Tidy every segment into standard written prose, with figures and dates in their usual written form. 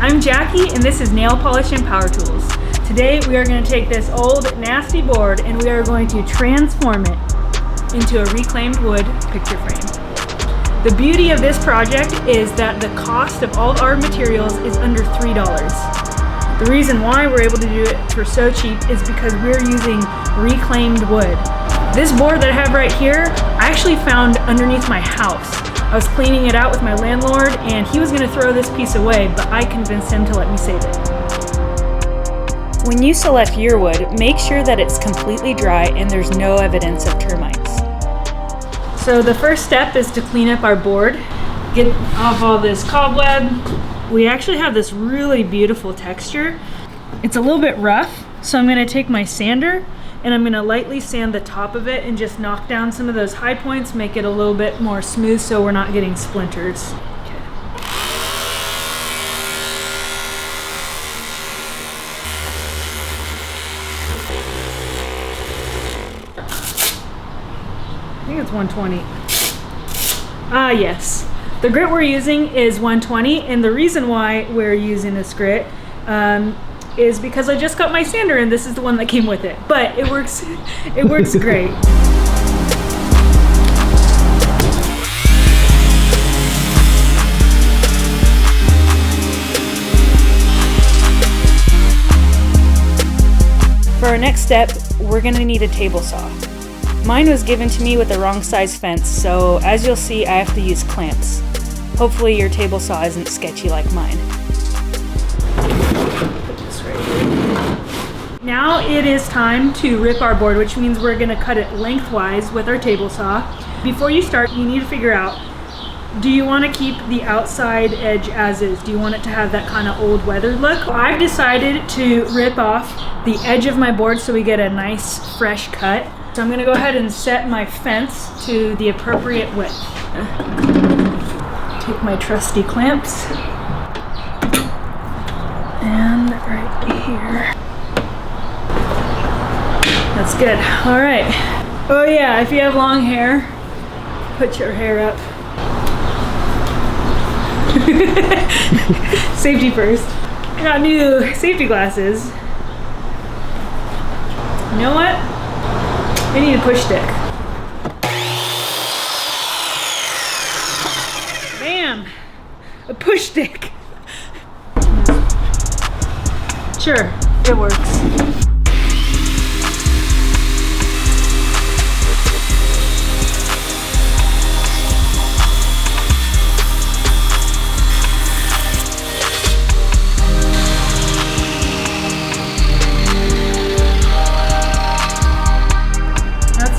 I'm Jackie and this is Nail Polish and Power Tools. Today we are going to take this old nasty board and we are going to transform it into a reclaimed wood picture frame. The beauty of this project is that the cost of all of our materials is under $3. The reason why we're able to do it for so cheap is because we're using reclaimed wood. This board that I have right here, I actually found underneath my house. I was cleaning it out with my landlord and he was going to throw this piece away, but I convinced him to let me save it. When you select your wood, make sure that it's completely dry and there's no evidence of termites. So the first step is to clean up our board, get off all this cobweb. We actually have this really beautiful texture. It's a little bit rough, so I'm going to take my sander and I'm going to lightly sand the top of it and just knock down some of those high points, make it a little bit more smooth so we're not getting splinters. Okay. I think it's 120. Ah, yes. The grit we're using is 120, and the reason why we're using this grit is because I just got my sander and this is the one that came with it. But it works great. For our next step, we're gonna need a table saw. Mine was given to me with the wrong size fence, so as you'll see, I have to use clamps. Hopefully your table saw isn't sketchy like mine. Now it is time to rip our board, which means we're going to cut it lengthwise with our table saw. Before you start, you need to figure out, do you want to keep the outside edge as is? Do you want it to have that kind of old weathered look? I've decided to rip off the edge of my board so we get a nice fresh cut. So I'm going to go ahead and set my fence to the appropriate width. Take my trusty clamps and right here. That's good. All right. Oh yeah, if you have long hair, put your hair up. Safety first. I got new safety glasses. You know what? I need a push stick. Bam! A push stick. Sure, it works.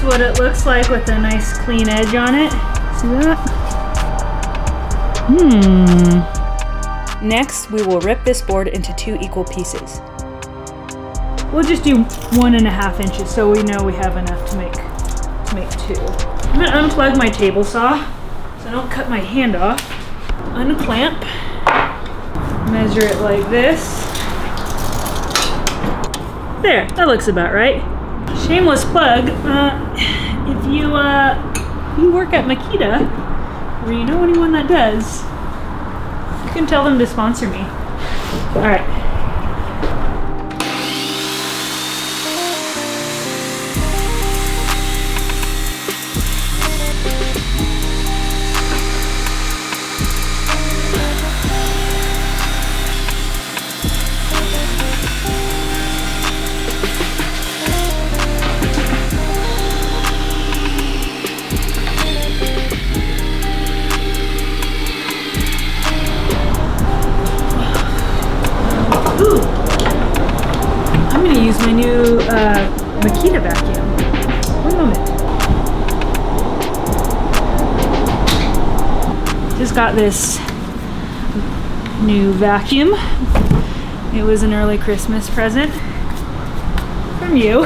What it looks like with a nice clean edge on it. See that? Next, we will rip this board into 2 equal pieces. We'll just do 1.5 inches so we know we have enough to make 2. I'm gonna unplug my table saw so I don't cut my hand off. Unclamp. Measure it like this. There, that looks about right. Shameless plug, if you work at Makita, or you know anyone that does, you can tell them to sponsor me. All right. Ooh, I'm going to use my new Makita vacuum. One moment. Just got this new vacuum. It was an early Christmas present from you.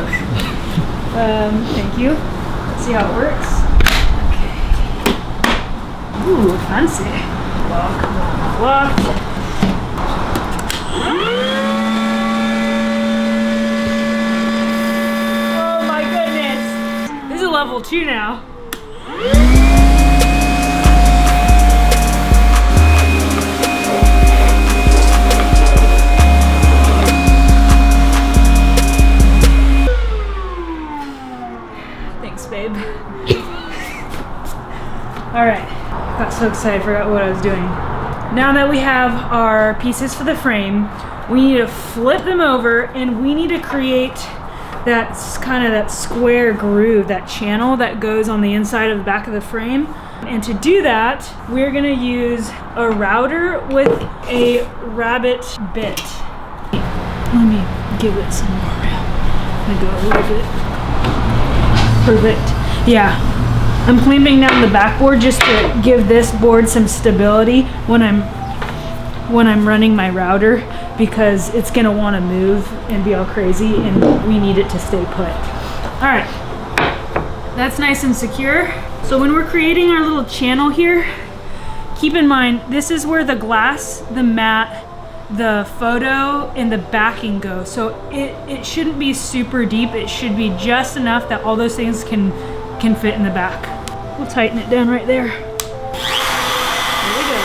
Thank you. Let's see how it works. Okay. Ooh, fancy. Lock. Level 2 now. babe. All right, got so excited, forgot what I was doing. Now that we have our pieces for the frame, we need to flip them over and we need to create that kind of that square groove, that channel that goes on the inside of the back of the frame. And to do that, we're gonna use a router with a rabbet bit. Let me give it some more round. I'm gonna go a little bit. Perfect. Yeah. I'm clamping down the backboard just to give this board some stability when I'm running my router, because it's gonna want to move and be all crazy, and we need it to stay put. All right, that's nice and secure. So when we're creating our little channel here, keep in mind this is where the glass, the mat, the photo, and the backing go. So it shouldn't be super deep. It should be just enough that all those things can fit in the back. We'll tighten it down right there. There we go.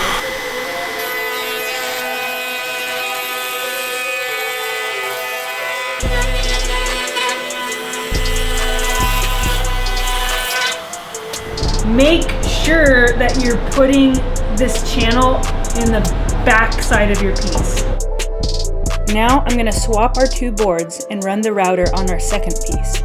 Make sure that you're putting this channel in the back side of your piece. Now I'm going to swap our two boards and run the router on our second piece.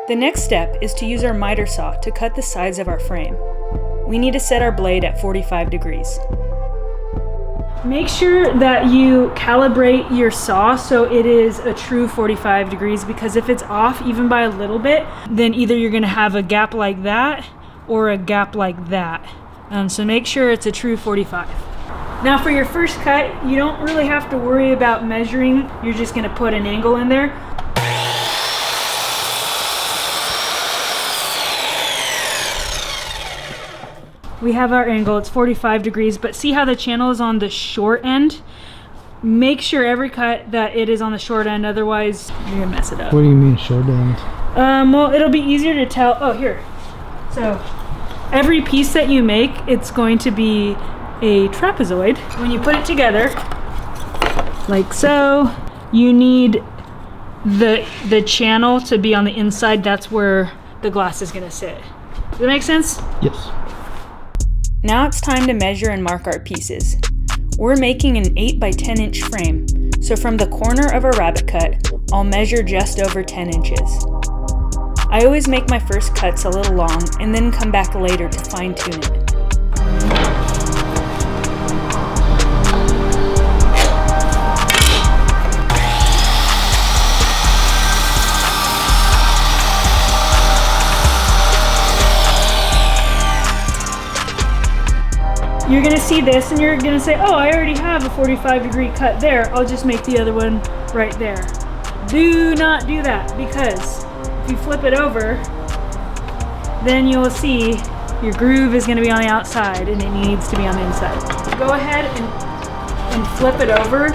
The next step is to use our miter saw to cut the sides of our frame. We need to set our blade at 45 degrees. Make sure that you calibrate your saw so it is a true 45 degrees, because if it's off even by a little bit, then either you're gonna have a gap like that or a gap like that. So make sure it's a true 45. Now for your first cut, you don't really have to worry about measuring. You're just gonna put an angle in there. We have our angle, it's 45 degrees, but see how the channel is on the short end? Make sure every cut that it is on the short end, otherwise you're gonna mess it up. What do you mean short end? Well, it'll be easier to tell. Oh, here. So every piece that you make, it's going to be a trapezoid. When you put it together, like so, you need the channel to be on the inside. That's where the glass is gonna sit. Does that make sense? Yes. Now it's time to measure and mark our pieces. We're making an 8 by 10 inch frame, so from the corner of a rabbet cut, I'll measure just over 10 inches. I always make my first cuts a little long and then come back later to fine tune it. You're gonna see this and you're gonna say, oh, I already have a 45-degree cut there. I'll just make the other one right there. Do not do that, because if you flip it over, then you'll see your groove is gonna be on the outside and it needs to be on the inside. Go ahead and flip it over.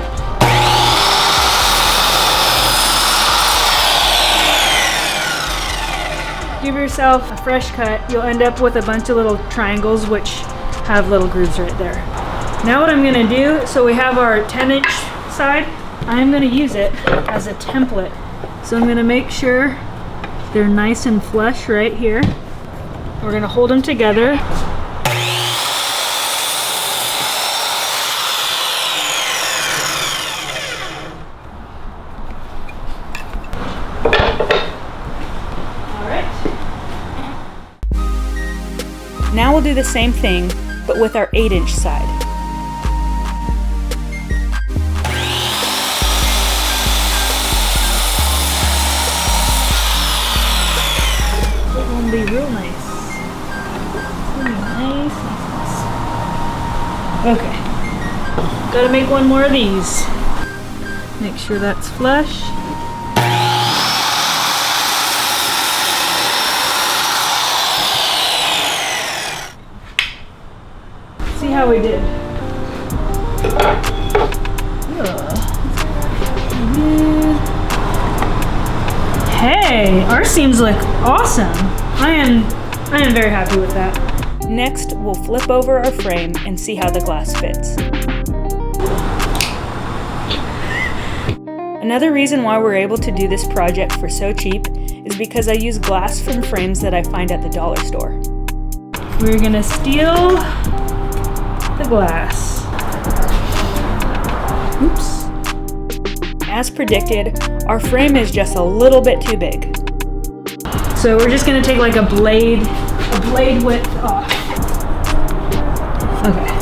Give yourself a fresh cut. You'll end up with a bunch of little triangles which have little grooves right there. Now what I'm gonna do, so we have our 10-inch side, I'm gonna use it as a template. So I'm gonna make sure they're nice and flush right here. We're gonna hold them together. All right. Now we'll do the same thing, but with our 8-inch side. It's gonna be real nice. It's gonna be nice. Okay. Gotta make one more of these. Make sure that's flush. See how we did. Hey, Our seams look awesome. I am very happy with that. Next, we'll flip over our frame and see how the glass fits. Another reason why we're able to do this project for so cheap is because I use glass from frames that I find at the dollar store. We're gonna steal the glass. Oops. As predicted, our frame is just a little bit too big. So we're just gonna take like a blade width off. Okay.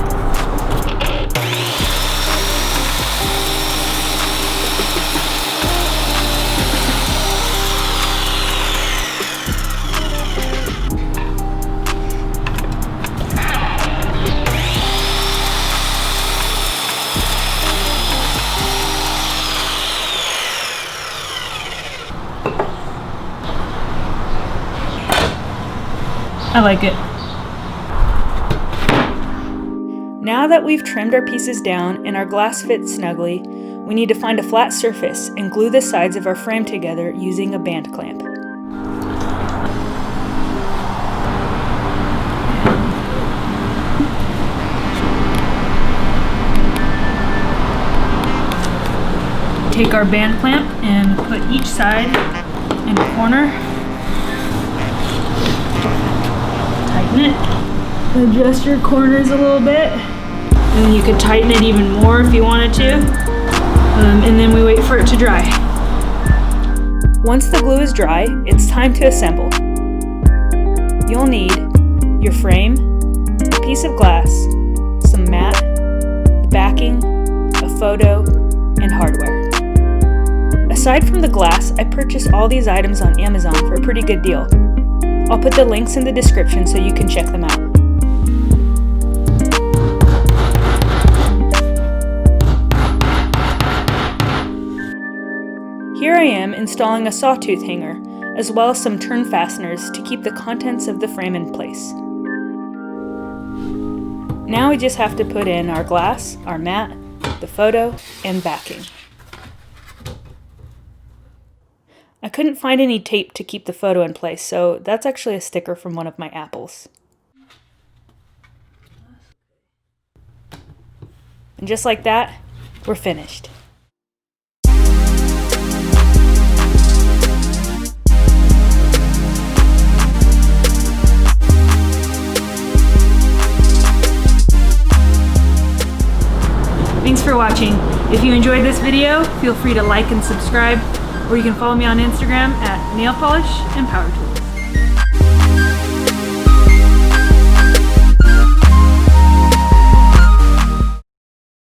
I like it. Now that we've trimmed our pieces down and our glass fits snugly, we need to find a flat surface and glue the sides of our frame together using a band clamp. Take our band clamp and put each side in a corner. Tighten it. Adjust your corners a little bit. And then you could tighten it even more if you wanted to. And then we wait for it to dry. Once the glue is dry, it's time to assemble. You'll need your frame, a piece of glass, some mat, backing, a photo, and hardware. Aside from the glass, I purchased all these items on Amazon for a pretty good deal. I'll put the links in the description so you can check them out. Here I am installing a sawtooth hanger, as well as some turn fasteners to keep the contents of the frame in place. Now we just have to put in our glass, our mat, the photo, and backing. I couldn't find any tape to keep the photo in place, so that's actually a sticker from one of my apples. And just like that, we're finished. Thanks for watching. If you enjoyed this video, feel free to like and subscribe, or you can follow me on Instagram at Nail Polish and Power Tools.